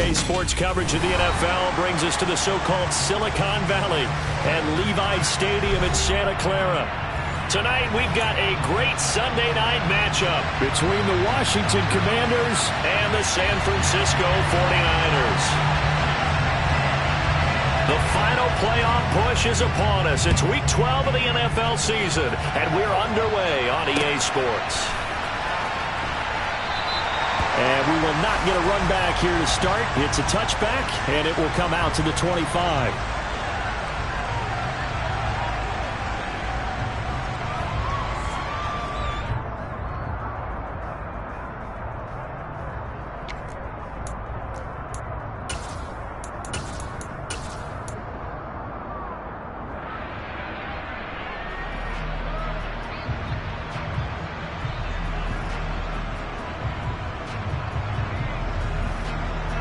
EA Sports coverage of the NFL brings us to the so-called Silicon Valley and Levi Stadium in Santa Clara. Tonight, we've got a great Sunday night matchup between the Washington Commanders and the San Francisco 49ers. The final playoff push is upon us. It's Week 12 of the NFL season, and we're underway on EA Sports. And we will not get a run back here to start. It's a touchback, and it will come out to the 25.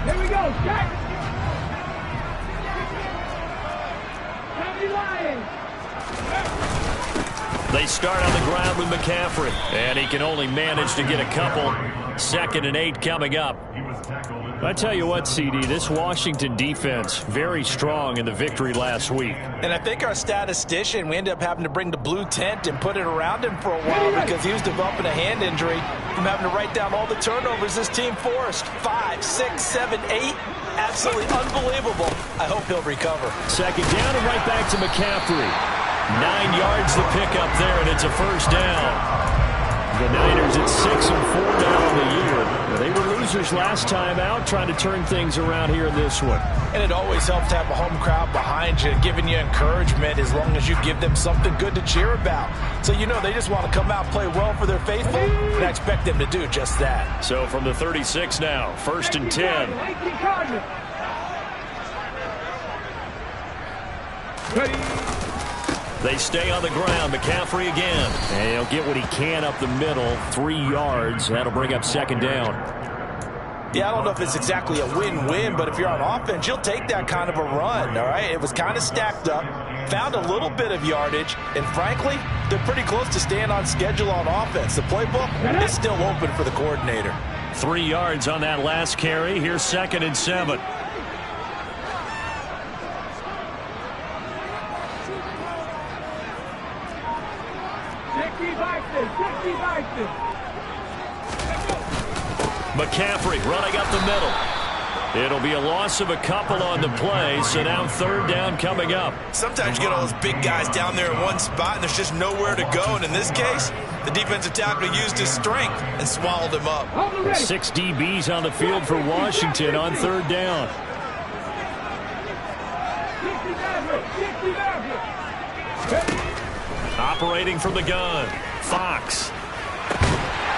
Here we go, Jack! They start on the ground with McCaffrey, and he can only manage to get a couple. 2nd and 8 coming up. I tell you what, CD, this Washington defense, very strong in the victory last week. And I think our statistician, we ended up having to bring the blue tent and put it around him for a while because he was developing a hand injury from having to write down all the turnovers this team forced. 5, 6, 7, 8. Absolutely unbelievable. I hope he'll recover. 2nd down and right back to McCaffrey. 9 yards to pick up there, and it's a first down. The Niners at 6-4 now in the year. They were losers last time out, trying to turn things around here in this one. And it always helps to have a home crowd behind you, giving you encouragement as long as you give them something good to cheer about. So you know they just want to come out and play well for their faithful, and I expect them to do just that. So from the 36 now, 1st and 10. They stay on the ground. McCaffrey again. And he'll get what he can up the middle. 3 yards. That'll bring up 2nd down. Yeah, I don't know if it's exactly a win-win, but if you're on offense, you'll take that kind of a run, all right? It was kind of stacked up, found a little bit of yardage, and frankly, they're pretty close to staying on schedule on offense. The playbook is still open for the coordinator. 3 yards on that last carry. Here's 2nd and 7. McCaffrey running up the middle. It'll be a loss of a couple on the play, so now 3rd down coming up. Sometimes you get all those big guys down there in one spot, and there's just nowhere to go. And in this case, the defensive tackle used his strength and swallowed him up. 6 DBs on the field for Washington on 3rd down. Operating from the gun, Fox.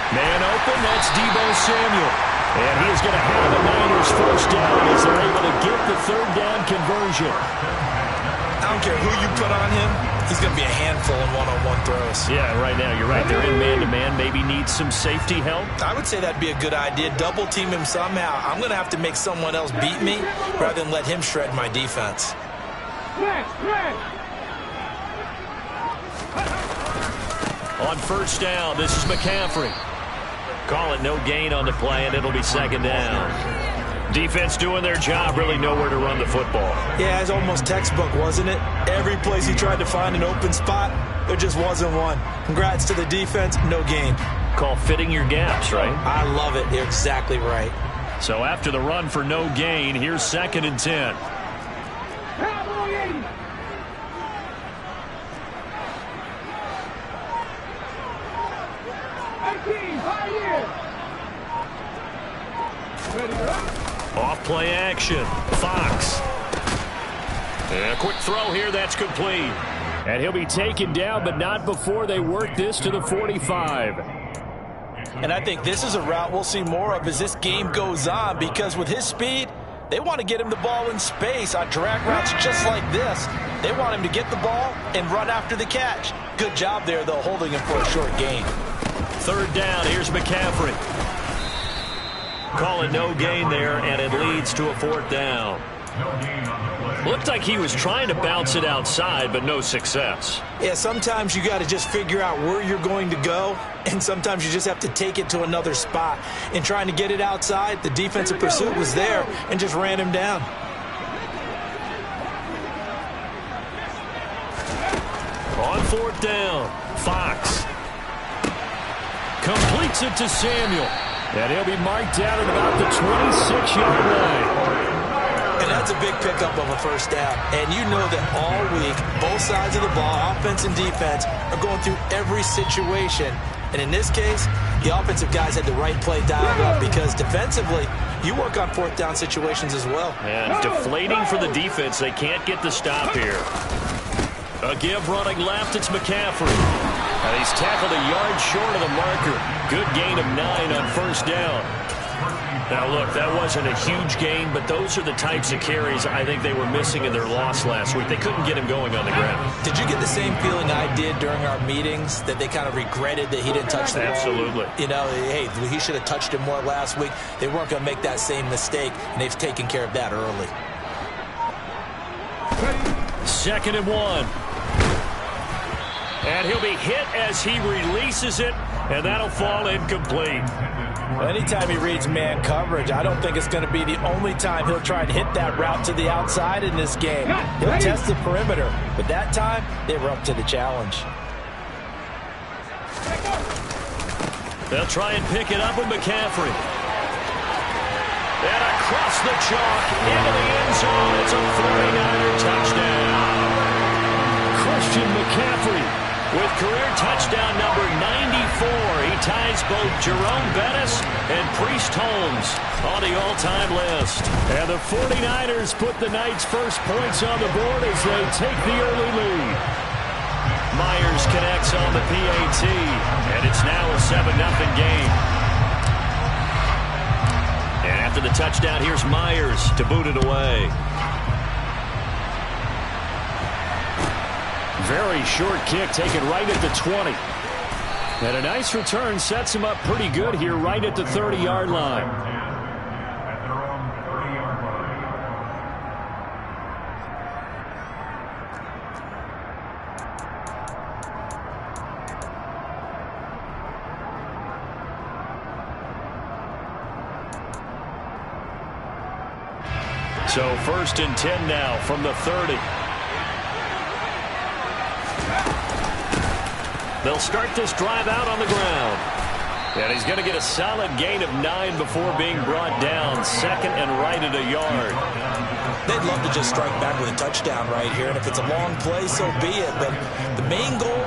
Man open, that's Deebo Samuel. And he is going to have the Niners first down as they're able to get the 3rd down conversion. I don't care who you put on him, he's going to be a handful in one-on-one throws. Yeah, right now, you're right. They're in man-to-man, maybe needs some safety help. I would say that'd be a good idea. Double team him somehow. I'm going to have to make someone else beat me rather than let him shred my defense. On 1st down, this is McCaffrey. Call it no gain on the play, and it'll be 2nd down. Defense doing their job, really nowhere to run the football. Yeah, it's almost textbook, wasn't it? Every place he tried to find an open spot, there just wasn't one. Congrats to the defense, no gain. Call fitting your gaps, right? I love it. You're exactly right. So after the run for no gain, here's 2nd and 10. Off play action. Fox. And a quick throw here. That's complete. And he'll be taken down, but not before they work this to the 45. And I think this is a route we'll see more of as this game goes on, because with his speed, they want to get him the ball in space on drag routes just like this. They want him to get the ball and run after the catch. Good job there, though, holding him for a short gain. 3rd down. Here's McCaffrey. Call it no gain there, and it leads to a 4th down. Looked like he was trying to bounce it outside, but no success. Yeah, sometimes you got to just figure out where you're going to go, and sometimes you just have to take it to another spot. In trying to get it outside, the defensive pursuit was there and just ran him down. On fourth down, Fox completes it to Samuel. And he'll be marked down at about the 26-yard line. And that's a big pickup of a first down. And you know that all week, both sides of the ball, offense and defense, are going through every situation. And in this case, the offensive guys had the right play dialed up because defensively, you work on fourth down situations as well. And deflating for the defense. They can't get the stop here. A give running left, it's McCaffrey. And he's tackled a yard short of the marker. Good gain of 9 on first down. Now, look, that wasn't a huge gain, but those are the types of carries I think they were missing in their loss last week. They couldn't get him going on the ground. Did you get the same feeling I did during our meetings, that they kind of regretted that he didn't touch the ball? Absolutely. You know, hey, he should have touched it more last week. They weren't going to make that same mistake, and they've taken care of that early. 2nd and 1. And he'll be hit as he releases it, and that'll fall incomplete. Anytime he reads man coverage, I don't think it's going to be the only time he'll try and hit that route to the outside in this game. He'll test the perimeter, but that time, they were up to the challenge. They'll try and pick it up with McCaffrey. And across the chalk, into the end zone. It's a 49er touchdown. Christian McCaffrey with career touchdown number 94. He ties both Jerome Bettis and Priest Holmes on the all-time list. And the 49ers put the night's first points on the board as they take the early lead. Myers connects on the PAT, and it's now a 7-0 game. And after the touchdown, here's Myers to boot it away. Very short kick taken right at the 20. And a nice return sets him up pretty good here right at the 30-yard line. So 1st and 10 now from the 30. They'll start this drive out on the ground. And he's going to get a solid gain of 9 before being brought down. 2nd and right at a yard. They'd love to just strike back with a touchdown right here. And if it's a long play, so be it. But the main goal,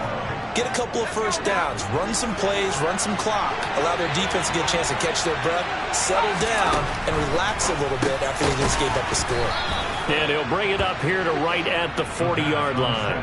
get a couple of first downs. Run some plays, run some clock. Allow their defense to get a chance to catch their breath, settle down, and relax a little bit after they just gave up the score. And he'll bring it up here to right at the 40-yard line.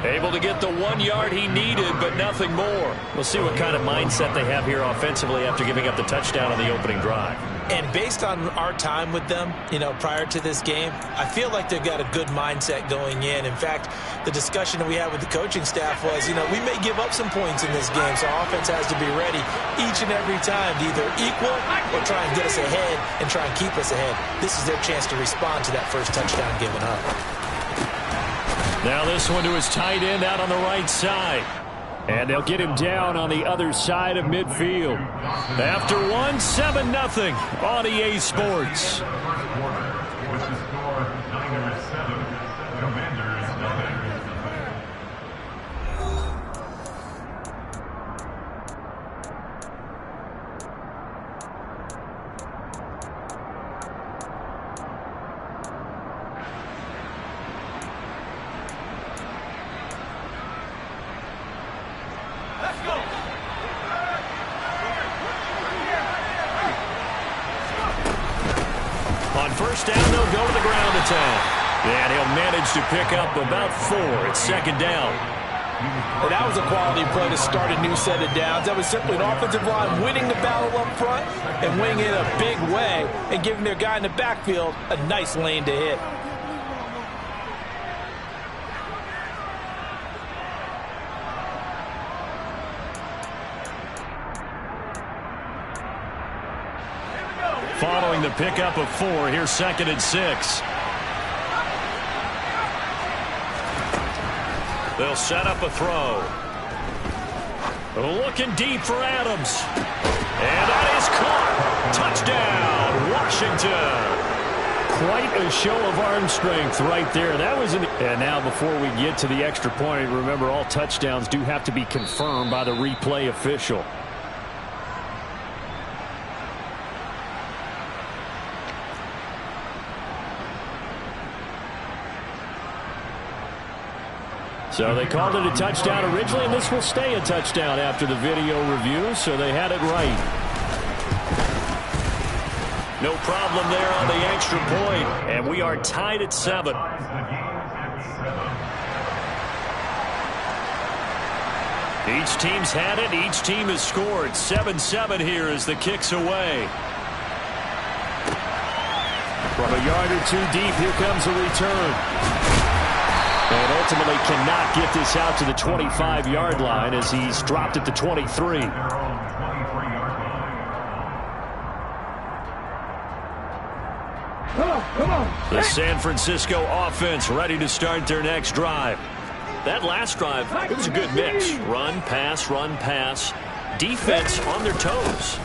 Able to get the 1 yard he needed, but nothing more. We'll see what kind of mindset they have here offensively after giving up the touchdown on the opening drive. And based on our time with them, you know, prior to this game, I feel like they've got a good mindset going in. In fact, the discussion that we had with the coaching staff was, you know, we may give up some points in this game, so our offense has to be ready each and every time to either equal or try and get us ahead and try and keep us ahead. This is their chance to respond to that first touchdown given up. Now this one to his tight end out on the right side. And they'll get him down on the other side of midfield. After 1, 7-0 on EA Sports. First down, they'll go to the ground attack. And he'll manage to pick up about 4. It's 2nd down. And that was a quality play to start a new set of downs. That was simply an offensive line winning the battle up front and winning it a big way and giving their guy in the backfield a nice lane to hit. Following the pickup of 4, here's 2nd and 6. They'll set up a throw. Looking deep for Adams. And that is caught. Touchdown, Washington. Quite a show of arm strength right there. That was and now before we get to the extra point, remember all touchdowns do have to be confirmed by the replay official. So they called it a touchdown originally, and this will stay a touchdown after the video review, so they had it right. No problem there on the extra point, and we are tied at 7. Each team's had it. Each team has scored. 7-7 here as the kick's away. From a yard or two deep, here comes a return. And ultimately cannot get this out to the 25-yard line as he's dropped at the 23. The San Francisco offense ready to start their next drive. That last drive, it was a good mix. Run, pass, defense on their toes.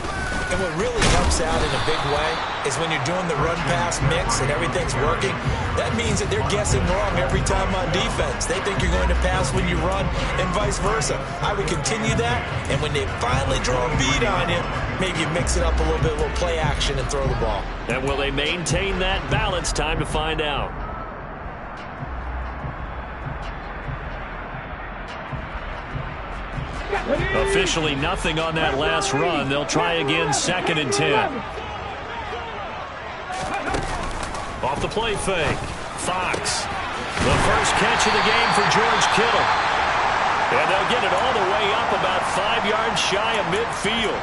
And what really helps out in a big way is when you're doing the run-pass mix and everything's working, that means that they're guessing wrong every time on defense. They think you're going to pass when you run and vice versa. I would continue that, and when they finally draw a bead on you, maybe you mix it up a little play action and throw the ball. And will they maintain that balance? Time to find out. Officially nothing on that last run. They'll try again, 2nd and 10. Off the play fake. Fox. The first catch of the game for George Kittle. And they'll get it all the way up about 5 yards shy of midfield.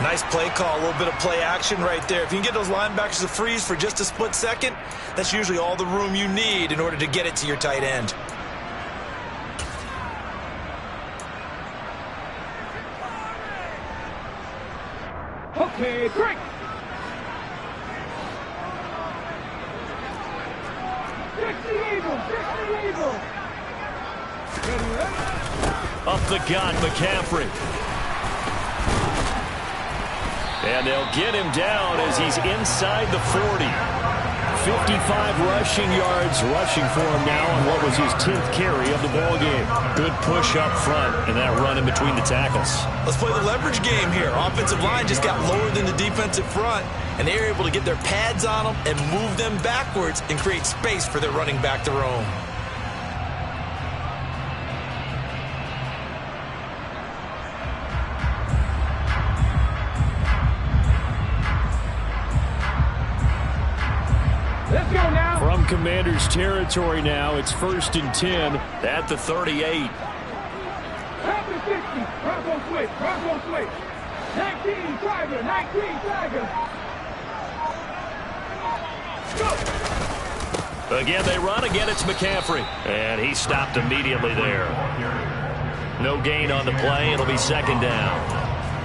Nice play call, a little bit of play action right there. If you can get those linebackers to freeze for just a split second, that's usually all the room you need in order to get it to your tight end. Okay, break. Up the gun, McCaffrey. And they'll get him down as he's inside the 40. 55 rushing yards rushing for him now on what was his 10th carry of the ball game. Good push up front and that run in between the tackles. Let's play the leverage game here. Offensive line just got lower than the defensive front, and they were able to get their pads on them and move them backwards and create space for their running back to roam. From Commanders territory now, it's 1st and 10 at the 38. After 60, Bronco switch. 19, Tiger, Go! Again, they run. Again, it's McCaffrey. And he stopped immediately there. No gain on the play. It'll be 2nd down.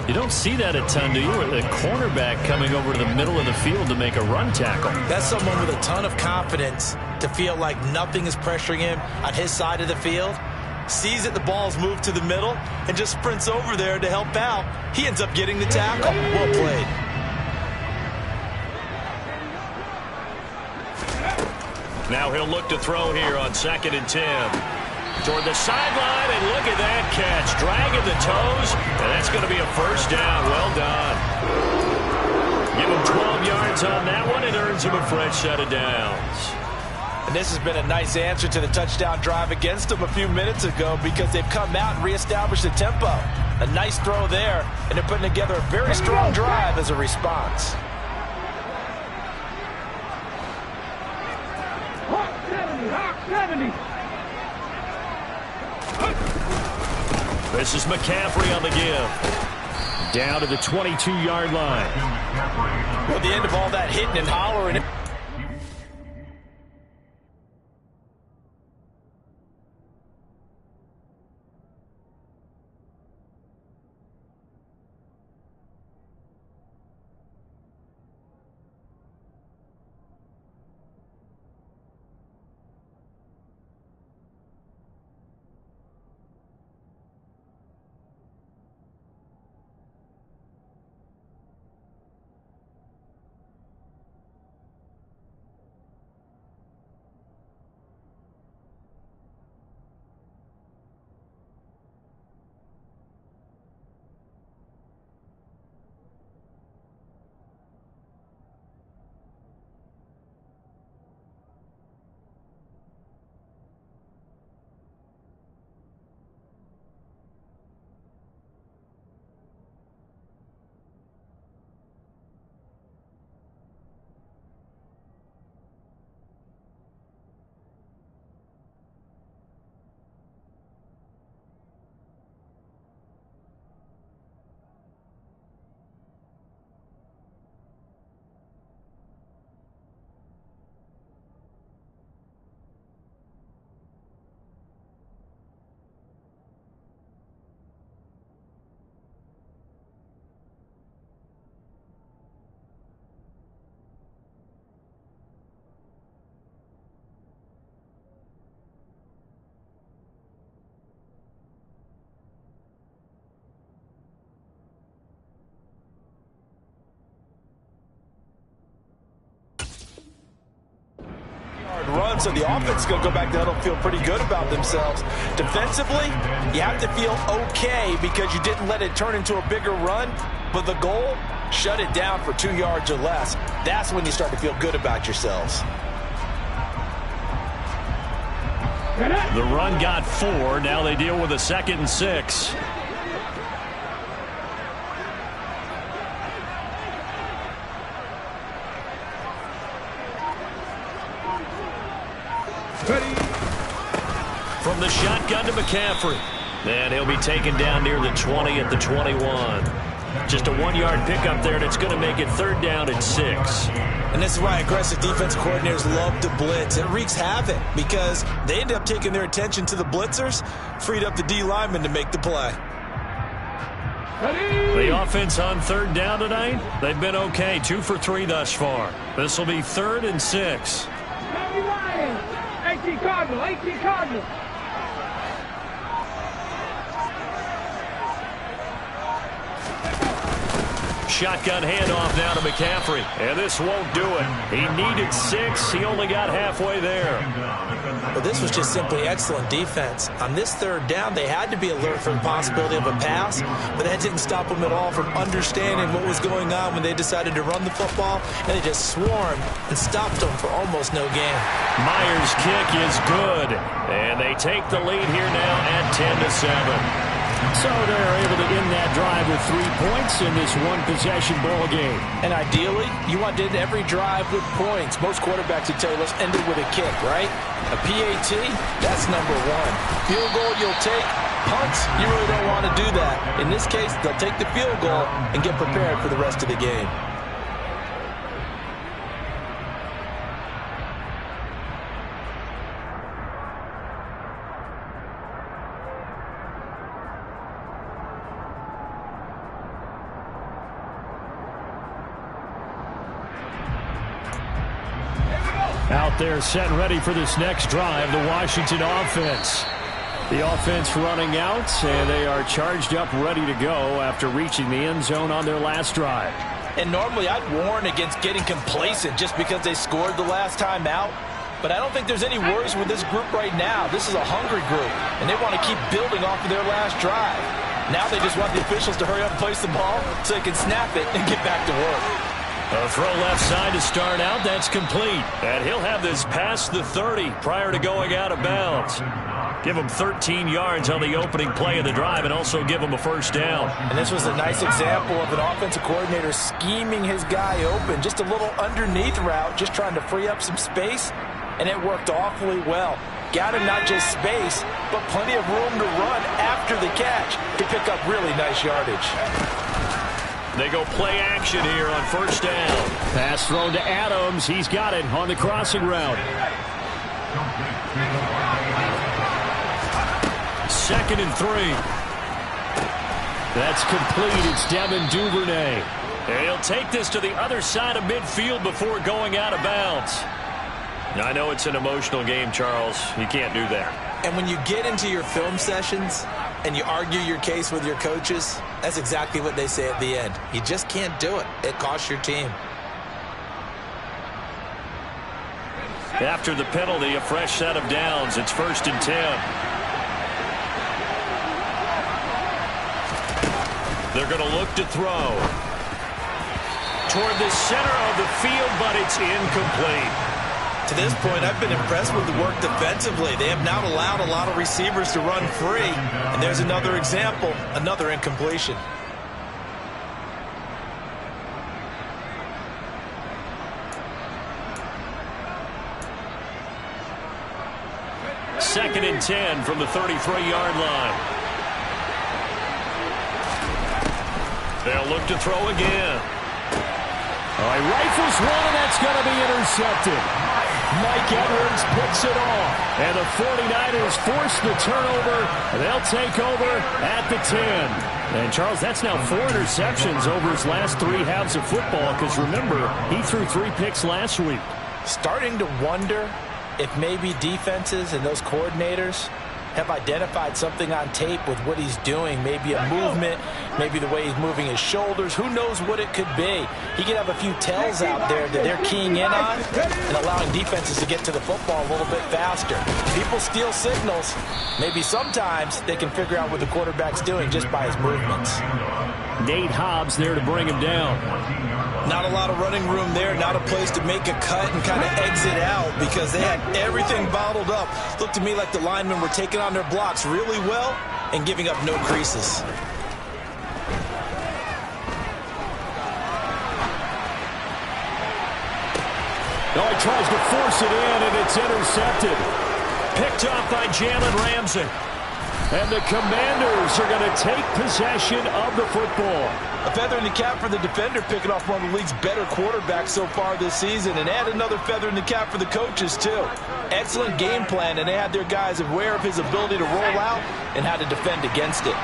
You don't see that a ton, do you? Or the cornerback coming over to the middle of the field to make a run tackle. That's someone with a ton of confidence to feel like nothing is pressuring him on his side of the field. Sees that the ball's moved to the middle and just sprints over there to help out. He ends up getting the tackle. Well played. Now he'll look to throw here on 2nd and 10. Toward the sideline, and look at that catch. Dragging the toes, and that's going to be a 1st down. Well done. Give him 12 yards on that one, and earns him a fresh set of downs. And this has been a nice answer to the touchdown drive against them a few minutes ago because they've come out and reestablished the tempo. A nice throw there, and they're putting together a very strong drive as a response. Hawk 70. This is McCaffrey on the give. Down to the 22-yard line. Well, at the end of all that hitting and hollering, run, so the offense is going to go back there and feel pretty good about themselves. Defensively, you have to feel okay because you didn't let it turn into a bigger run, but the goal, shut it down for 2 yards or less. That's when you start to feel good about yourselves. The run got 4. Now they deal with a 2nd and 6. Ready. From the shotgun to McCaffrey. And he'll be taken down near the 20 at the 21. Just a 1-yard pickup there, and it's going to make it 3rd down and 6. And this is why aggressive defense coordinators love to blitz. It wreaks havoc because they end up taking their attention to the blitzers, freed up the D lineman to make the play. Ready. The offense on 3rd down tonight, they've been okay, 2 for 3 thus far. This will be 3rd and 6. Miami Lions. 18 Cardinal. 18 Cardinal. Shotgun handoff now to McCaffrey. And this won't do it. He needed 6. He only got halfway there. Well, this was just simply excellent defense. On this 3rd down, they had to be alert for the possibility of a pass, but that didn't stop them at all from understanding what was going on when they decided to run the football, and they just swarmed and stopped them for almost no gain. Myers' kick is good. And they take the lead here now at 10-7. So they're able to end that drive with 3 points in this one-possession ball game. And ideally, you want to end every drive with points. Most quarterbacks would tell you, let's end it with a kick, right? A PAT, that's number 1. Field goal, you'll take. Punts, you really don't want to do that. In this case, they'll take the field goal and get prepared for the rest of the game. Out there set and ready for this next drive, the Washington offense. The offense running out, and they are charged up, ready to go after reaching the end zone on their last drive. And normally I'd warn against getting complacent just because they scored the last time out. But I don't think there's any worries with this group right now. This is a hungry group, and they want to keep building off of their last drive. Now they just want the officials to hurry up and place the ball so they can snap it and get back to work. A throw left side to start out. That's complete. And he'll have this past the 30 prior to going out of bounds. Give him 13 yards on the opening play of the drive and also give him a 1st down. And this was a nice example of an offensive coordinator scheming his guy open. Just a little underneath route, just trying to free up some space, and it worked awfully well. Got him not just space, but plenty of room to run after the catch to pick up really nice yardage. They go play action here on 1st down. Pass thrown to Adams. He's got it on the crossing route. 2nd and 3. That's complete. It's Devin Duvernay. And he'll take this to the other side of midfield before going out of bounds. Now, I know it's an emotional game, Charles. You can't do that. And when you get into your film sessions and you argue your case with your coaches, that's exactly what they say at the end. You just can't do it. It costs your team. After the penalty, a fresh set of downs. It's 1st and 10. They're going to look to throw toward the center of the field, but it's incomplete. To this point, I've been impressed with the work defensively. They have not allowed a lot of receivers to run free. And there's another example, another incompletion. Second and 10 from the 33-yard line. They'll look to throw again. All right, rifles one, and that's going to be intercepted. Mike Edwards puts it off. And the 49ers force the turnover. They'll take over at the 10. And, Charles, that's now 4 interceptions over his last 3 halves of football because, remember, he threw 3 picks last week. Starting to wonder if maybe defenses and those coordinators have identified something on tape with what he's doing. Maybe a movement, maybe the way he's moving his shoulders. Who knows what it could be? He could have a few tells out there that they're keying in on and allowing defenses to get to the football a little bit faster. People steal signals. Maybe sometimes they can figure out what the quarterback's doing just by his movements. Nate Hobbs there to bring him down. Not a lot of running room there, not a place to make a cut and kind of exit out because they had everything bottled up. Looked to me like the linemen were taking on their blocks really well and giving up no creases. Oh, he tries to force it in, and it's intercepted. Picked off by Jalen Ramsey. And the Commanders are going to take possession of the football. A feather in the cap for the defender, picking off one of the league's better quarterbacks so far this season, and add another feather in the cap for the coaches, too. Excellent game plan, and they had their guys aware of his ability to roll out and how to defend against it.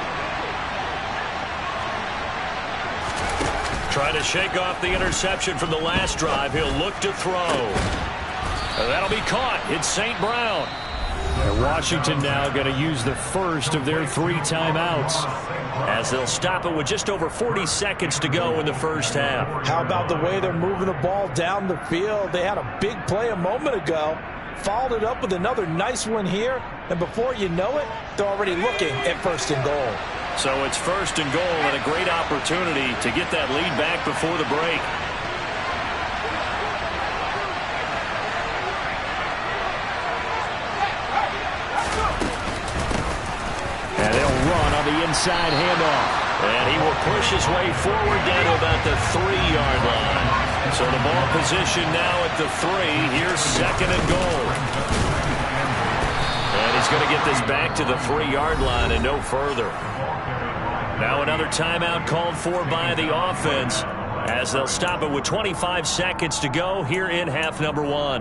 Trying to shake off the interception from the last drive. He'll look to throw. And that'll be caught. It's St. Brown. And Washington now going to use the first of their 3 timeouts as they'll stop it with just over 40 seconds to go in the first half. How about the way they're moving the ball down the field? They had a big play a moment ago, followed it up with another nice one here, and before you know it, they're already looking at 1st and goal. So it's 1st and goal and a great opportunity to get that lead back before the break. And they'll run on the inside handoff. And he will push his way forward down to about the 3-yard line. So the ball position now at the 3. Here's 2nd and goal. And he's going to get this back to the 3-yard line and no further. Now another timeout called for by the offense as they'll stop it with 25 seconds to go here in half number 1.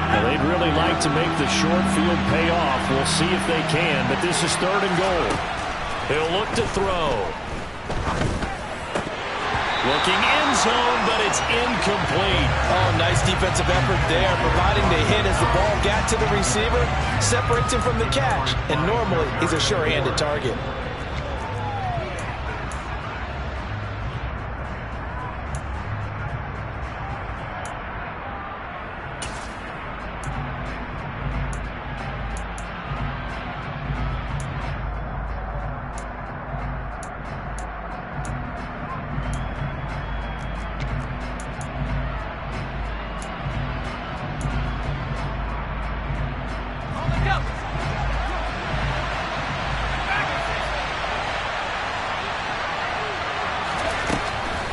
Now they'd really like to make the short field pay off. We'll see if they can, but this is 3rd and goal. He'll look to throw. Looking end zone, but it's incomplete. Oh, nice defensive effort there, providing the hit as the ball got to the receiver, separates him from the catch, and normally he's a sure-handed target.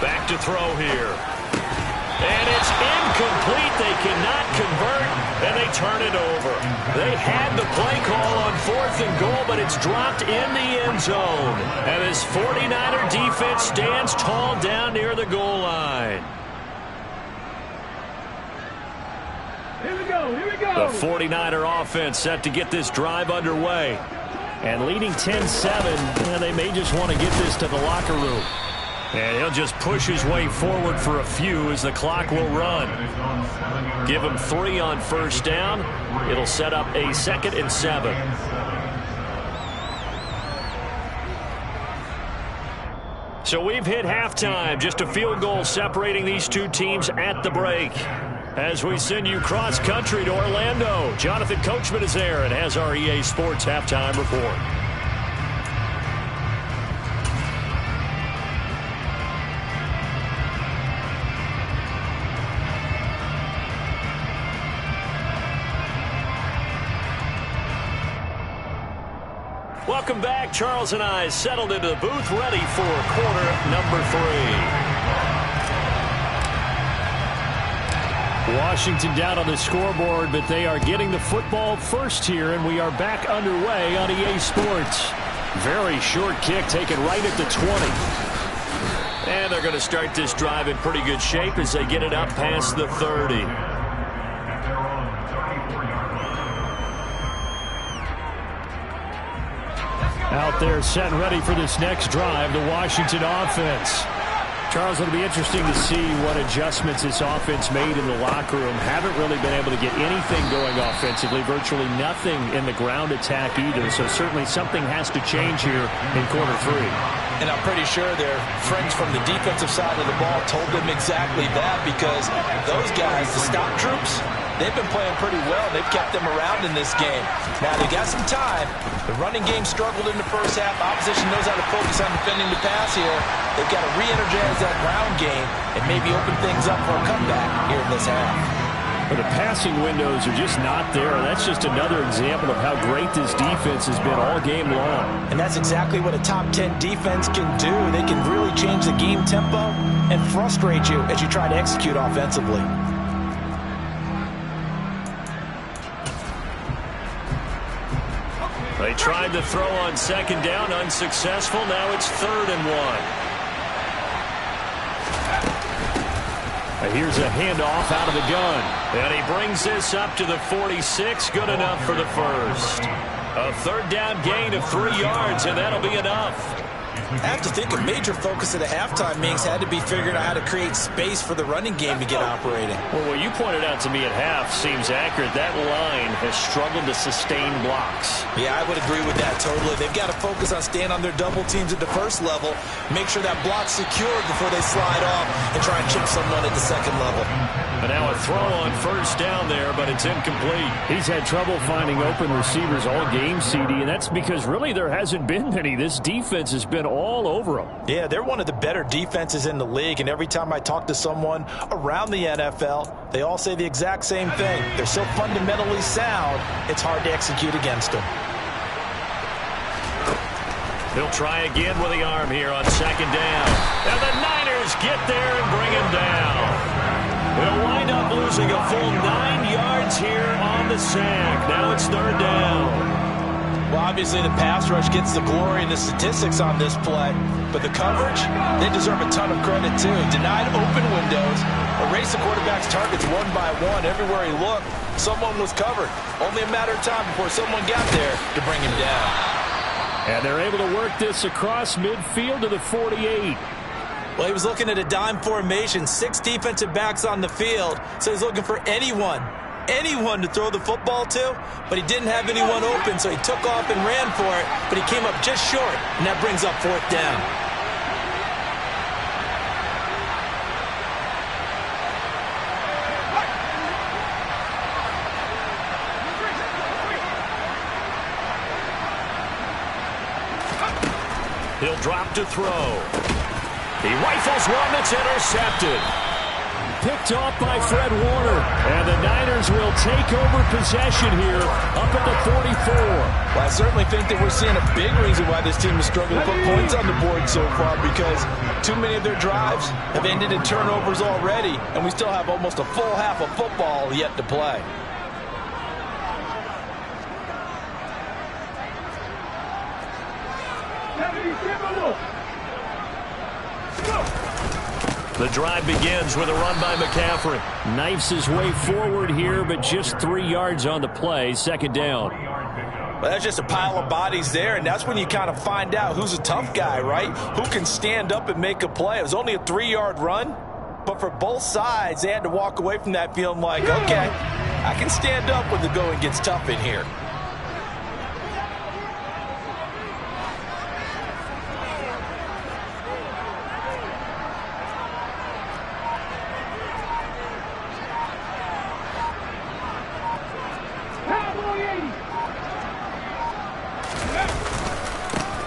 Back to throw here. And it's incomplete. They cannot convert, and they turn it over. They had the play call on 4th and goal, but it's dropped in the end zone. And this 49er defense stands tall down near the goal line. Here we go, here we go. The 49er offense set to get this drive underway. And leading 10-7, they may just want to get this to the locker room. And he'll just push his way forward for a few as the clock will run. Give him 3 on 1st down. It'll set up a 2nd and 7. So we've hit halftime. Just a field goal separating these 2 teams at the break. As we send you cross-country to Orlando, Jonathan Coachman is there and has our EA Sports halftime report. Welcome back. Charles and I settled into the booth, ready for quarter number 3. Washington down on the scoreboard, but they are getting the football first here, and we are back underway on EA Sports. Very short kick taken right at the 20. And they're going to start this drive in pretty good shape as they get it up past the 30. Out there set and ready for this next drive, the Washington offense. Charles, it'll be interesting to see what adjustments this offense made in the locker room. Haven't really been able to get anything going offensively, virtually nothing in the ground attack either. So certainly something has to change here in quarter 3. And I'm pretty sure their friends from the defensive side of the ball told them exactly that, because those guys, the stop troops, they've been playing pretty well. They've kept them around in this game. Now, they got some time. The running game struggled in the first half. Opposition knows how to focus on defending the pass here. They've got to re-energize that ground game and maybe open things up for a comeback here in this half. But the passing windows are just not there. That's just another example of how great this defense has been all game long. And that's exactly what a top 10 defense can do. They can really change the game tempo and frustrate you as you try to execute offensively. They tried to throw on second down, unsuccessful. Now it's 3rd and 1. Here's a handoff out of the gun. And he brings this up to the 46. Good enough for the first. A 3rd down gain of 3 yards, and that'll be enough. I have to think a major focus of the halftime meetings had to be figuring out how to create space for the running game to get operating. Well, what you pointed out to me at half seems accurate. That line has struggled to sustain blocks. Yeah, I would agree with that totally. They've got to focus on staying on their double teams at the first level, make sure that block's secured before they slide off and try and chip someone at the second level. But now a throw on first down there, but it's incomplete. He's had trouble finding open receivers all game, CD, and that's because really there hasn't been many. This defense has been all over them. Yeah, they're one of the better defenses in the league, and every time I talk to someone around the NFL, they all say the exact same thing. They're so fundamentally sound, it's hard to execute against them. He'll try again with the arm here on second down. And the Niners get there and bring him down. They'll wind up losing a full 9 yards here on the sack. Now it's 3rd down. Well, obviously the pass rush gets the glory and the statistics on this play, but the coverage, they deserve a ton of credit too. Denied open windows, erased the quarterback's targets one by one. Everywhere he looked, someone was covered. Only a matter of time before someone got there to bring him down. And they're able to work this across midfield to the 48. Well, he was looking at a dime formation, 6 defensive backs on the field, so he's looking for anyone to throw the football to, but he didn't have anyone open, so he took off and ran for it, but he came up just short, and that brings up 4th down. He'll drop to throw. He rifles one that's intercepted. Picked off by Fred Warner. And the Niners will take over possession here up at the 44. Well, I certainly think that we're seeing a big reason why this team is struggling to put points on the board so far, because too many of their drives have ended in turnovers already, and we still have almost a full half of football yet to play. The drive begins with a run by McCaffrey. Knifes his way forward here, but just 3 yards on the play. 2nd down. Well, that's just a pile of bodies there, and that's when you kind of find out who's a tough guy, right? Who can stand up and make a play. It was only a 3-yard run, but for both sides, they had to walk away from that feeling like, okay, I can stand up when the going gets tough in here.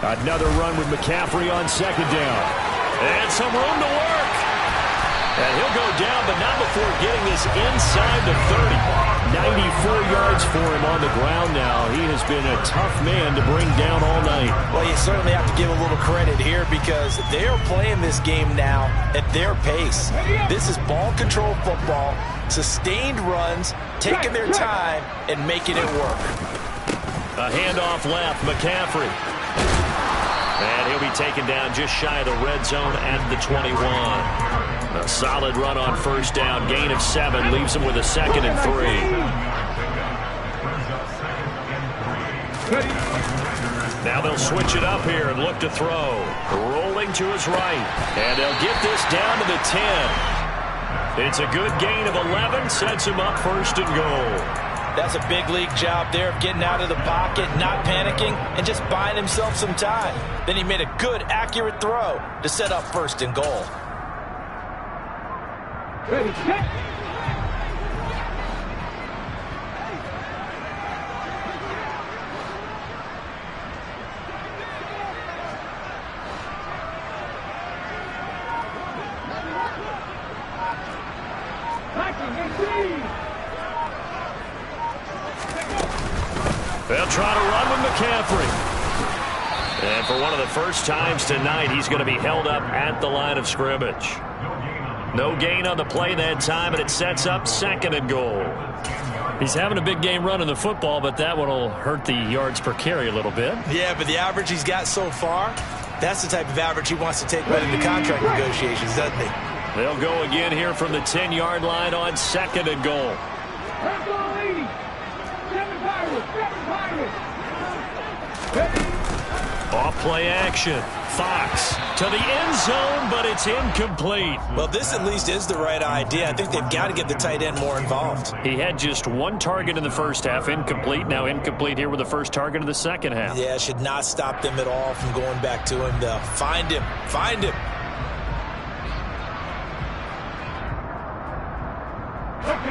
Another run with McCaffrey on 2nd down. And some room to work. And he'll go down, but not before getting this inside the 30. 94 yards for him on the ground now. He has been a tough man to bring down all night. Well, you certainly have to give a little credit here, because they're playing this game now at their pace. This is ball control football, sustained runs, taking their time and making it work. A handoff left, McCaffrey. And he'll be taken down just shy of the red zone at the 21. A solid run on 1st down. Gain of 7 leaves him with a 2nd and 3. Now they'll switch it up here and look to throw. Rolling to his right. And they'll get this down to the 10. It's a good gain of 11. Sets him up first and goal. That's a big league job there of getting out of the pocket, not panicking, and just buying himself some time. Then he made a good, accurate throw to set up first and goal. Ready, set. They'll try to run with McCaffrey. And for one of the first times tonight, he's going to be held up at the line of scrimmage. No gain on the play that time, and it sets up second and goal. He's having a big game running the football, but that one will hurt the yards per carry a little bit. Yeah, but the average he's got so far, that's the type of average he wants to take with him to contract negotiations, doesn't he? They'll go again here from the 10-yard line on second and goal. Off play action. Fox to the end zone, but it's incomplete. Well, this at least is the right idea. I think they've got to get the tight end more involved. He had just one target in the first half, incomplete. Now incomplete here with the first target of the second half. Yeah, should not stop them at all from going back to him, though. Find him. Find him.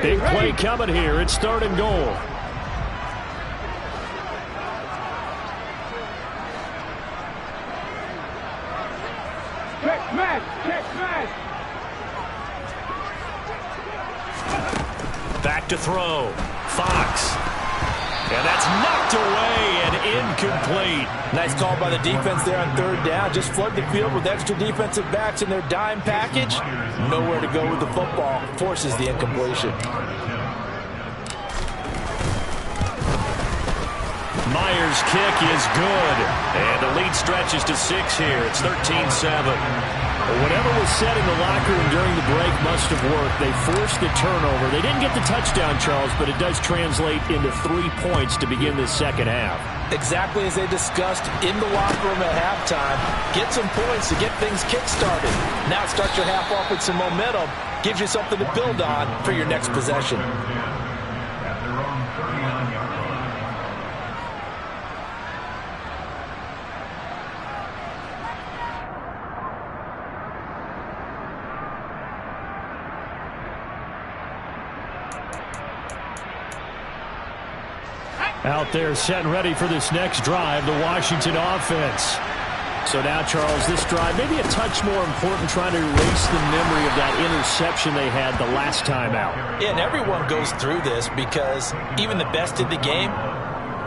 Big play coming here. It's third and goal. Check smash. Check smash. Back to throw. Fox. And that's knocked away and incomplete. Nice call by the defense there on third down. Just flood the field with extra defensive backs in their dime package. Nowhere to go with the football. Forces the incompletion. Myers' kick is good. And the lead stretches to 6 here. It's 13-7. Whatever was said in the locker room during the break must have worked. They forced the turnover. They didn't get the touchdown, Charles, but it does translate into 3 points to begin this second half. Exactly as they discussed in the locker room at halftime. Get some points to get things kick-started. Now start your half off with some momentum. Gives you something to build on for your next possession. Out there set and ready for this next drive, the Washington offense. So now, Charles, this drive maybe a touch more important, trying to erase the memory of that interception they had the last time out. Yeah, and everyone goes through this because even the best in the game,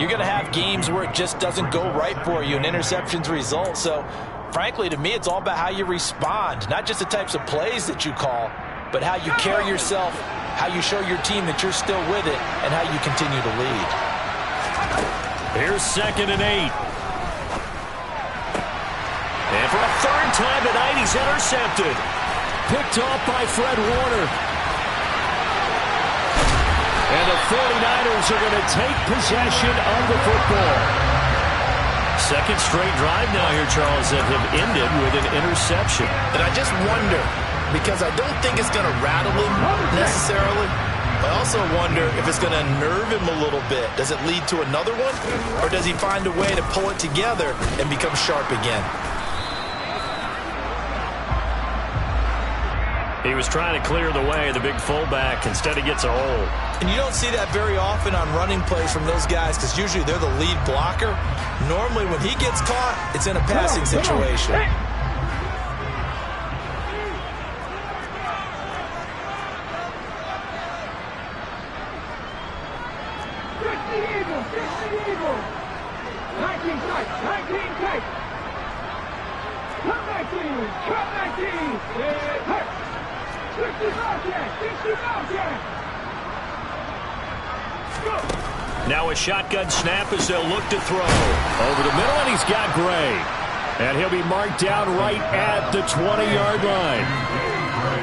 you're going to have games where it just doesn't go right for you and interceptions result. So, frankly, to me, it's all about how you respond, not just the types of plays that you call, but how you carry yourself, how you show your team that you're still with it, and how you continue to lead. Here's 2nd and 8. And for a third time tonight, he's intercepted. Picked off by Fred Warner. And the 49ers are going to take possession of the football. Second straight drive now here, Charles, that have ended with an interception. And I just wonder, because I don't think it's going to rattle him necessarily, I also wonder if it's going to nerve him a little bit. Does it lead to another one? Or does he find a way to pull it together and become sharp again? He was trying to clear the way, the big fullback. Instead, he gets a hold. And you don't see that very often on running plays from those guys because usually they're the lead blocker. Normally, when he gets caught, it's in a passing situation. Now a shotgun snap as they'll look to throw. Over the middle, and he's got Gray. And he'll be marked down right at the 20-yard line.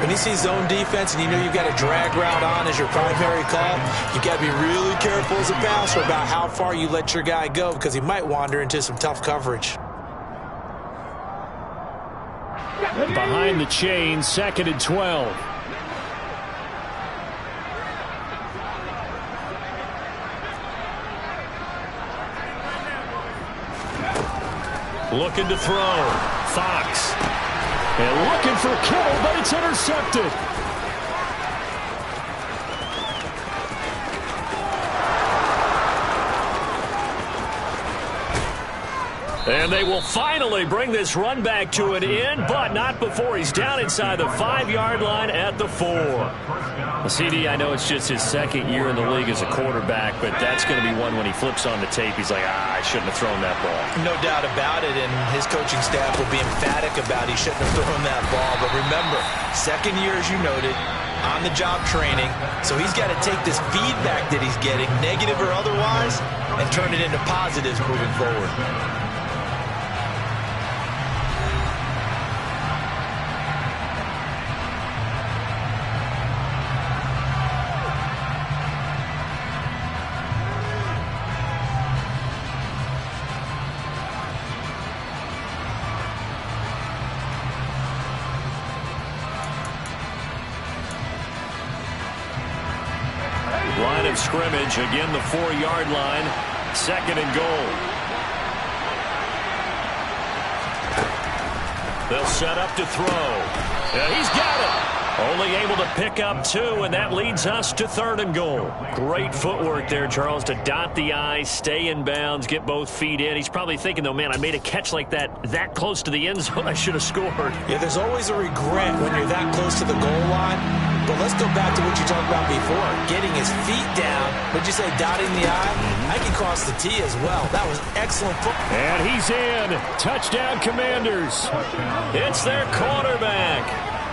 When you see zone defense and you know you've got a drag route on as your primary call, you've got to be really careful as a passer about how far you let your guy go because he might wander into some tough coverage. Behind the chain, 2nd and 12. Looking to throw. Fox. And looking for Kittle, but it's intercepted. And they will finally bring this run back to an end, but not before he's down inside the 5-yard line at the 4. Well, CD, I know it's just his 2nd year in the league as a quarterback, but that's going to be one when he flips on the tape. He's like, I shouldn't have thrown that ball. No doubt about it, and his coaching staff will be emphatic about he shouldn't have thrown that ball. But remember, 2nd year, as you noted, on-the-job training, so he's got to take this feedback that he's getting, negative or otherwise, and turn it into positives moving forward. Line of scrimmage, again the 4-yard line, 2nd and goal. They'll set up to throw. And he's got it. Only able to pick up 2, and that leads us to 3rd and goal. Great footwork there, Charles, to dot the I, stay in bounds, get both feet in. He's probably thinking, though, man, I made a catch like that close to the end zone. I should have scored. Yeah, there's always a regret when you're that close to the goal line. But let's go back to what you talked about before. Getting his feet down. Would you say dotting the I? I can cross the T as well. That was excellent football. And he's in. Touchdown, Commanders. It's their quarterback.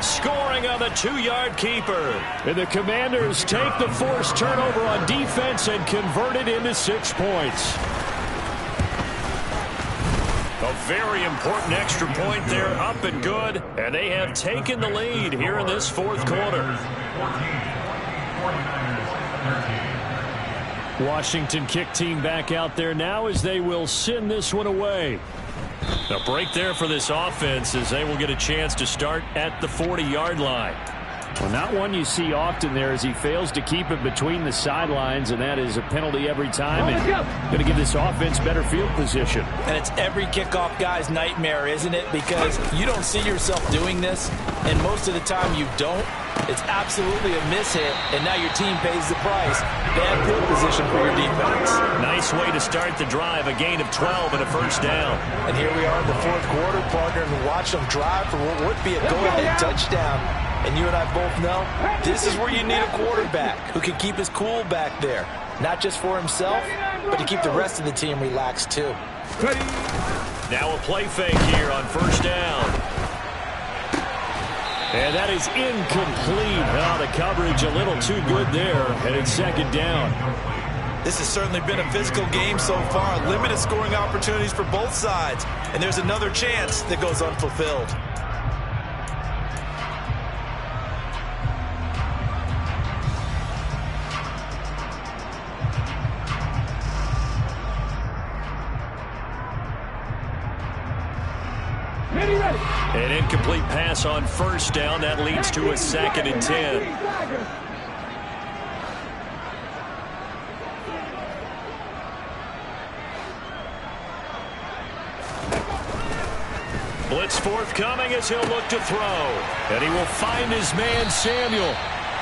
Scoring on the 2-yard keeper. And the Commanders take the forced turnover on defense and convert it into 6 points. A very important extra point there, up and good. And they have taken the lead here in this 4th quarter. Washington kick team back out there now as they will send this one away. A break there for this offense as they will get a chance to start at the 40-yard line. Well, not one you see often there as he fails to keep it between the sidelines, and that is a penalty every time. And going to give this offense better field position. And it's every kickoff guy's nightmare, isn't it? Because you don't see yourself doing this, and most of the time you don't. It's absolutely a mishit, and now your team pays the price. Bad field position for your defense. Nice way to start the drive, a gain of 12 and a first down. And here we are in the 4th quarter, partner, and watch them drive for what would be a go-ahead touchdown. And you and I both know this is where you need a quarterback who can keep his cool back there. Not just for himself, but to keep the rest of the team relaxed too. Now a play fake here on first down. And that is incomplete. Oh, the coverage a little too good there. And it's 2nd down. This has certainly been a physical game so far. Limited scoring opportunities for both sides. And there's another chance that goes unfulfilled. An incomplete pass on first down. That leads to a 2nd and 10. Blitz forthcoming as he'll look to throw. And he will find his man, Samuel.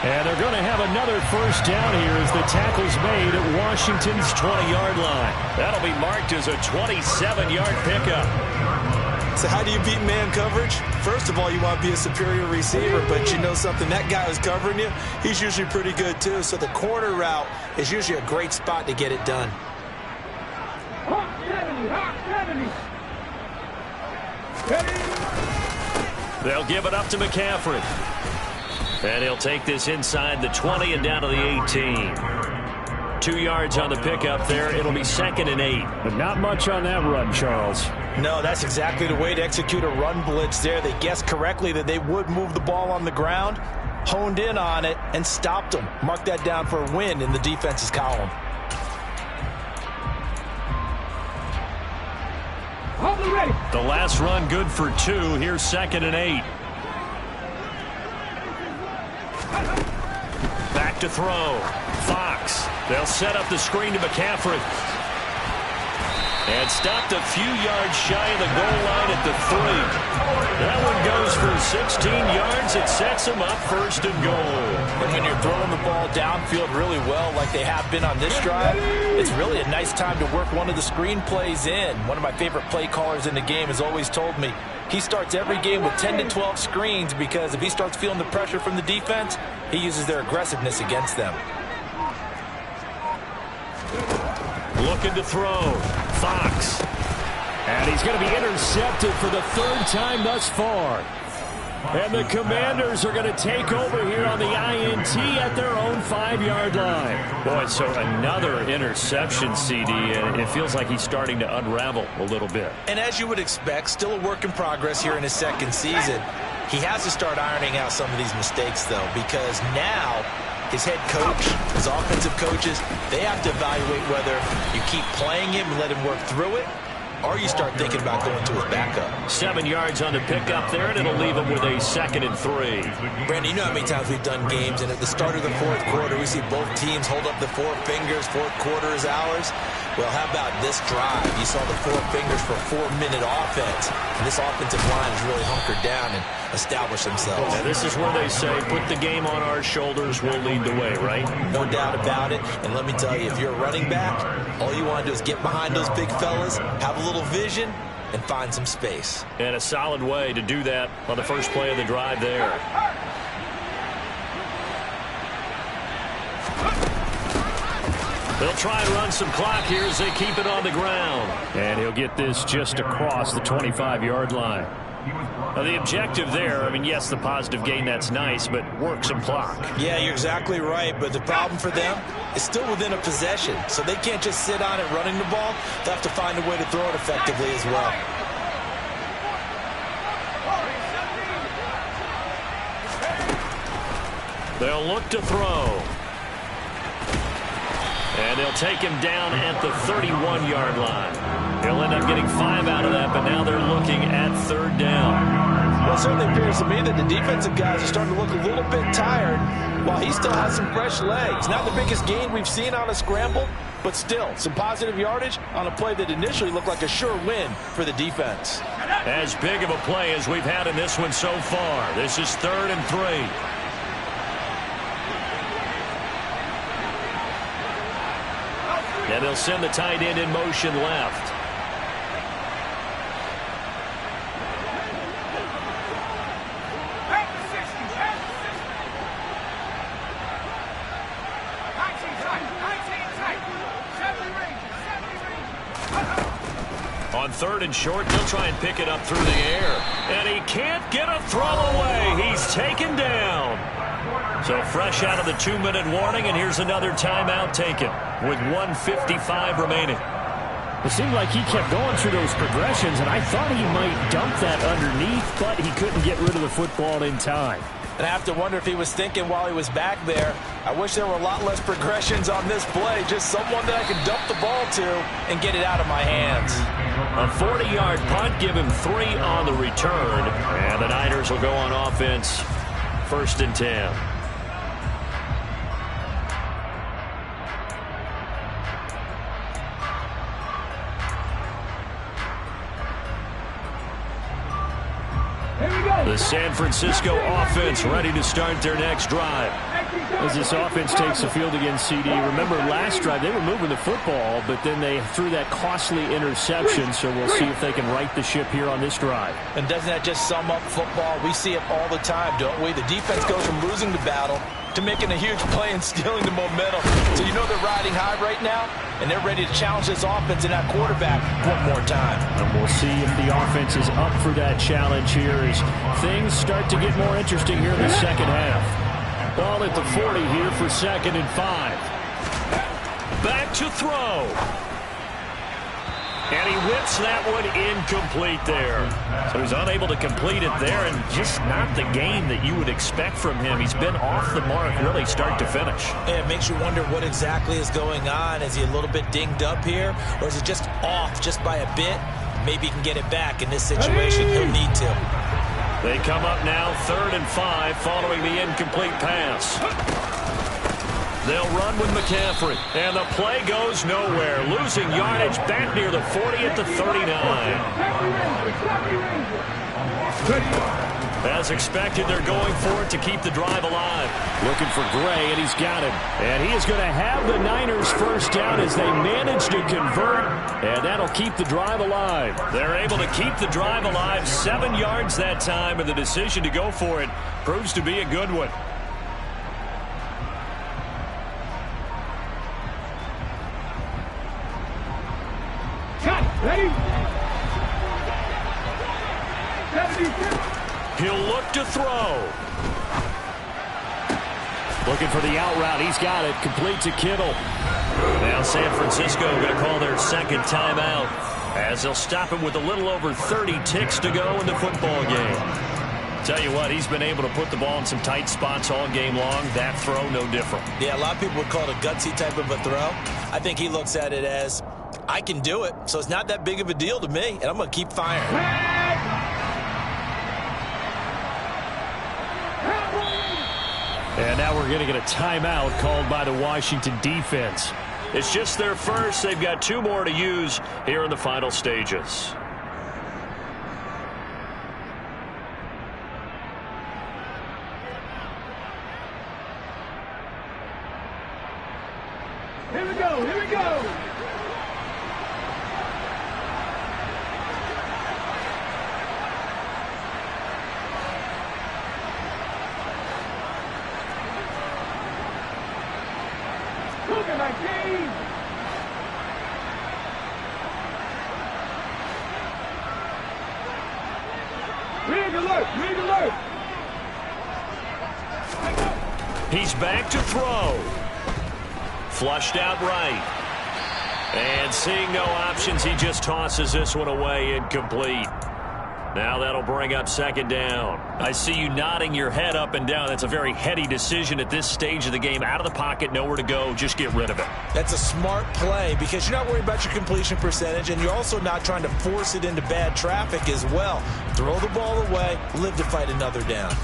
And they're going to have another first down here as the tackle's made at Washington's 20-yard line. That'll be marked as a 27-yard pickup. So how do you beat man coverage? First of all, you want to be a superior receiver, but you know something, that guy who's covering you, he's usually pretty good too. So the corner route is usually a great spot to get it done. They'll give it up to McCaffrey. And he'll take this inside the 20 and down to the 18. 2 yards on the pickup there. It'll be 2nd and 8. But not much on that run, Charles. No, that's exactly the way to execute a run blitz there. They guessed correctly that they would move the ball on the ground, honed in on it, and stopped them. Mark that down for a win in the defense's column. The last run good for 2. Here's 2nd and 8. Back to throw. Fox. They'll set up the screen to McCaffrey. And stopped a few yards shy of the goal line at the 3. That one goes for 16 yards. It sets them up 1st and goal. And when you're throwing the ball downfield really well like they have been on this drive, it's really a nice time to work one of the screen plays in. One of my favorite play callers in the game has always told me he starts every game with 10 to 12 screens because if he starts feeling the pressure from the defense, he uses their aggressiveness against them. Looking to throw. Fox. And he's going to be intercepted for the 3rd time thus far. And the Commanders are going to take over here on the INT at their own 5-yard line. Boy, so another interception, CD, and it feels like he's starting to unravel a little bit. And as you would expect, still a work in progress here in his 2nd season. He has to start ironing out some of these mistakes, though, because now his head coach, his offensive coaches, they have to evaluate whether you keep playing him and let him work through it, or you start thinking about going to his backup. 7 yards on the pickup there, and it'll leave him with a 2nd and 3. Brandon, you know how many times we've done games, and at the start of the 4th quarter, we see both teams hold up the 4 fingers, 4th quarter is ours. Well, how about this drive? You saw the 4 fingers for a 4-minute offense, and this offensive line has really hunkered down and established themselves. And this is where they say, put the game on our shoulders, we'll lead the way, right? No doubt about it. And let me tell you, if you're a running back, all you want to do is get behind those big fellas, have a little vision, and find some space. And a solid way to do that on the first play of the drive there. They'll try and run some clock here as they keep it on the ground. And he'll get this just across the 25-yard line. Now, the objective there, I mean, yes, the positive gain, that's nice, but work some clock. Yeah, you're exactly right, but the problem for them is still within a possession, so they can't just sit on it running the ball. They'll have to find a way to throw it effectively as well. They'll look to throw. And they'll take him down at the 31-yard line. He'll end up getting 5 out of that, but now they're looking at 3rd down. Well, it certainly appears to me that the defensive guys are starting to look a little bit tired while he still has some fresh legs. Not the biggest gain we've seen on a scramble, but still some positive yardage on a play that initially looked like a sure win for the defense. As big of a play as we've had in this one so far. This is 3rd and 3. And they'll send the tight end in motion left. On 3rd and short, they'll try and pick it up through the air. And he can't get a throw away. He's taken down. So fresh out of the 2-minute warning, and here's another timeout taken with 1:55 remaining. It seemed like he kept going through those progressions, and I thought he might dump that underneath, but he couldn't get rid of the football in time. And I have to wonder if he was thinking while he was back there, I wish there were a lot less progressions on this play, just someone that I could dump the ball to and get it out of my hands. A 40-yard punt, give him 3 on the return, and the Niners will go on offense, 1st and 10. The San Francisco offense ready to start their next drive. As this offense takes the field against CD, remember last drive they were moving the football, but then they threw that costly interception, so we'll see if they can right the ship here on this drive. And doesn't that just sum up football? We see it all the time, don't we? The defense goes from losing the battle to making a huge play and stealing the momentum. So you know they're riding high right now, and they're ready to challenge this offense and that quarterback one more time. And we'll see if the offense is up for that challenge here as things start to get more interesting here in the second half. Ball at the 40 here for 2nd and 5. back to throw. And he whips that one incomplete there. So he's unable to complete it there, and just not the game that you would expect from him. He's been off the mark really start to finish. Yeah, it makes you wonder what exactly is going on. Is he a little bit dinged up here, or is it just off just by a bit? Maybe he can get it back in this situation. He'll need to. They come up now 3rd and 5 following the incomplete pass. They'll run with McCaffrey, and the play goes nowhere. Losing yardage back near the 40 at the 39. As expected, they're going for it to keep the drive alive. Looking for Gray, and he's got him. And he is going to have the Niners first down as they manage to convert, and that'll keep the drive alive. They're able to keep the drive alive 7 yards that time, and the decision to go for it proves to be a good one. Ready? He'll look to throw. Looking for the out route. He's got it. Complete to Kittle. Now San Francisco going to call their second timeout as they'll stop him with a little over 30 ticks to go in the football game. Tell you what, he's been able to put the ball in some tight spots all game long. That throw, no different. Yeah, a lot of people would call it a gutsy type of a throw. I think he looks at it as, I can do it, so it's not that big of a deal to me, and I'm going to keep firing. And now we're going to get a timeout called by the Washington defense. It's just their first. They've got 2 more to use here in the final stages. Here we go, here we go. Look at my team. Rig alert, rig alert. He's back to throw. Flushed out right. And seeing no options, he just tosses this one away, incomplete. Now that'll bring up 2nd down. I see you nodding your head up and down. That's a very heady decision at this stage of the game. Out of the pocket, nowhere to go. Just get rid of it. That's a smart play because you're not worried about your completion percentage, and you're also not trying to force it into bad traffic as well. Throw the ball away, live to fight another down.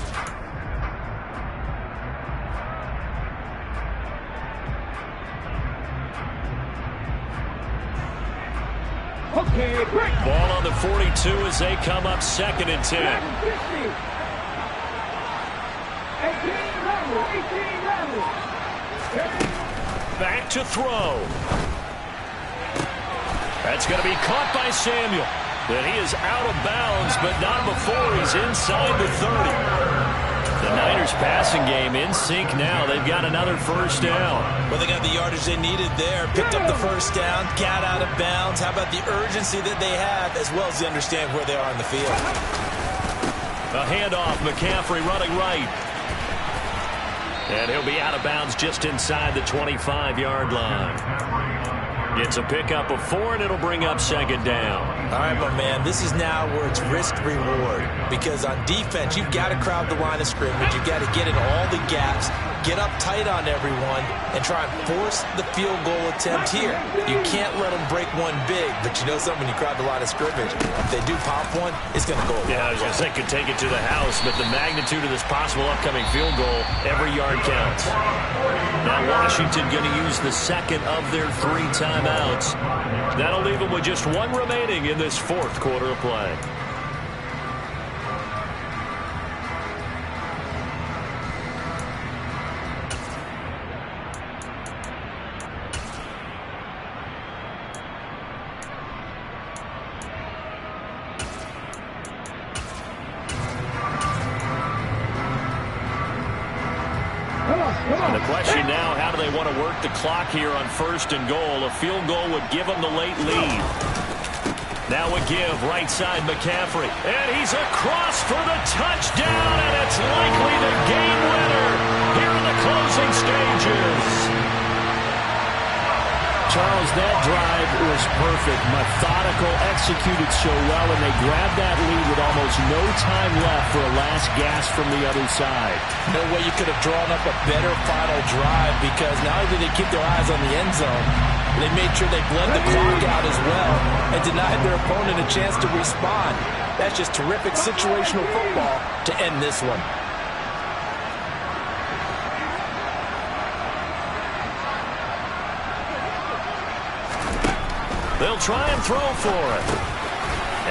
Okay, break. Ball on the 42 as they come up 2nd and 10. 18 level, 18 level. Back to throw. That's going to be caught by Samuel. But he is out of bounds, but not before he's inside the 30. The Niners passing game in sync now. They've got another first down. Well, they got the yardage they needed there. Picked up the first down, got out of bounds. How about the urgency that they have, as well as they understand where they are on the field? A handoff, McCaffrey running right. And he'll be out of bounds just inside the 25-yard line. It's a pickup of 4, and it'll bring up 2nd down. All right, my man, this is now where it's risk-reward. Because on defense, you've got to crowd the line of scrimmage. You've got to get in all the gaps, get up tight on everyone, and try and force the field goal attempt here. You can't let them break one big, but you know something, when you crowd the line of scrimmage, if they do pop one, it's going to go. Yeah, I was going to say could take it to the house, but the magnitude of this possible upcoming field goal, every yard counts. Now Washington going to use the 2nd of their 3 timeouts. That'll leave them with just 1 remaining in this 4th quarter of play. And the question now, how do they want to work the clock here on 1st and goal? A field goal would give them the late lead. Now a give, right side McCaffrey. And he's across for the touchdown, and it's likely the game winner here in the closing stages. Charles, that drive was perfect, methodical, executed so well, and they grabbed that lead with almost no time left for a last gasp from the other side. No way you could have drawn up a better final drive, because not only did they keep their eyes on the end zone, they made sure they bled the clock out as well and denied their opponent a chance to respond. That's just terrific situational football to end this one. They'll try and throw for it.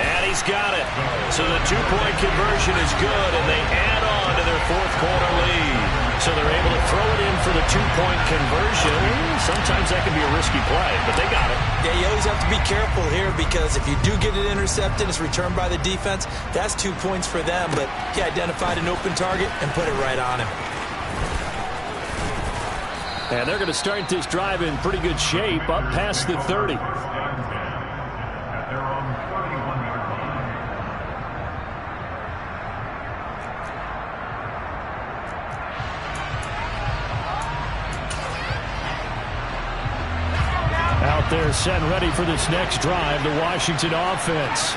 And he's got it. So the two-point conversion is good, and they add on to their fourth-quarter lead. So they're able to throw it in for the two-point conversion. Sometimes that can be a risky play, but they got it. Yeah, you always have to be careful here, because if you do get it intercepted, it's returned by the defense, that's 2 points for them. But he identified an open target and put it right on him. And they're going to start this drive in pretty good shape, up past the 30. Out there set and ready for this next drive, the Washington offense.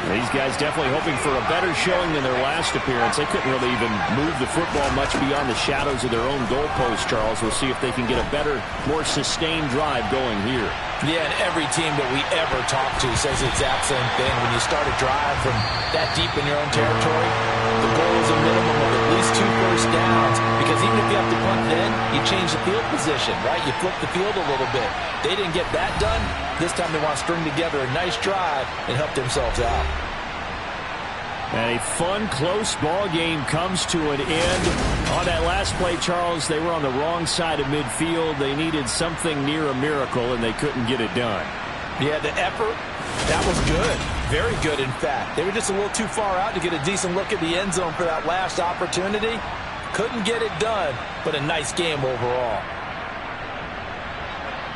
These guys definitely hoping for a better showing than their last appearance. They couldn't really even move the football much beyond the shadows of their own goalpost, Charles. We'll see if they can get a better, more sustained drive going here. Yeah, and every team that we ever talk to says the exact same thing. When you start a drive from that deep in your own territory, the goal is a minimum of at least 2 first downs, because even if you have to punt then, you change the field position, right? You flip the field a little bit. They didn't get that done. This time they want to string together a nice drive and help themselves out. And a fun, close ball game comes to an end. On that last play, Charles, they were on the wrong side of midfield. They needed something near a miracle, and they couldn't get it done. Yeah, the effort, that was good. Very good, in fact. They were just a little too far out to get a decent look at the end zone for that last opportunity. Couldn't get it done, but a nice game overall.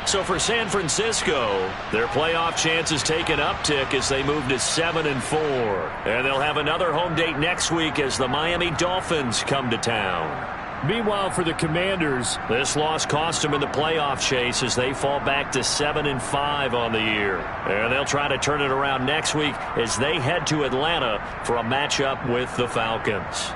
So for San Francisco, their playoff chances take an uptick as they move to 7-4. And they'll have another home date next week as the Miami Dolphins come to town. Meanwhile, for the Commanders, this loss cost them in the playoff chase as they fall back to 7-5 on the year. And they'll try to turn it around next week as they head to Atlanta for a matchup with the Falcons.